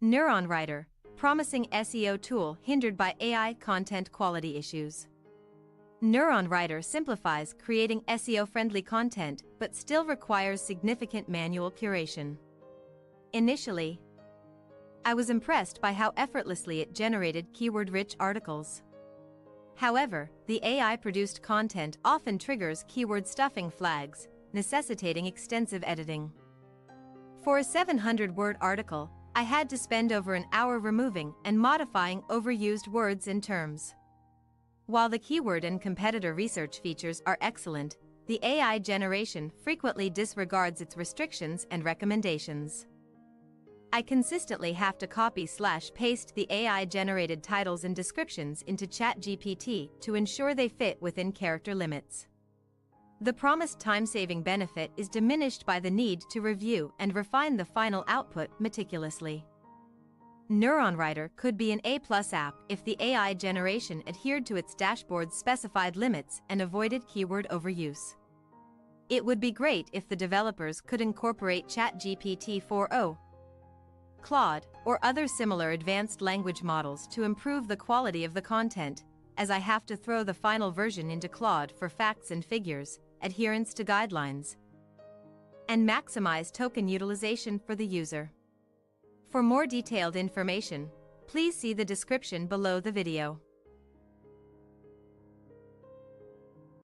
NeuronWriter, promising SEO tool hindered by AI content quality issues. NeuronWriter simplifies creating SEO-friendly content but still requires significant manual curation. Initially, I was impressed by how effortlessly it generated keyword-rich articles. However, the AI-produced content often triggers keyword stuffing flags, necessitating extensive editing. For a 700-word article, I had to spend over an hour removing and modifying overused words and terms. While the keyword and competitor research features are excellent, the AI generation frequently disregards its restrictions and recommendations. I consistently have to copy/paste the AI-generated titles and descriptions into ChatGPT to ensure they fit within character limits. The promised time-saving benefit is diminished by the need to review and refine the final output meticulously. NeuronWriter could be an A+ app if the AI generation adhered to its dashboard's specified limits and avoided keyword overuse. It would be great if the developers could incorporate ChatGPT 4o, Claude, or other similar advanced language models to improve the quality of the content, as I have to throw the final version into Claude for facts and figures, adherence to guidelines, and maximize token utilization for the user. For more detailed information, please see the description below the video.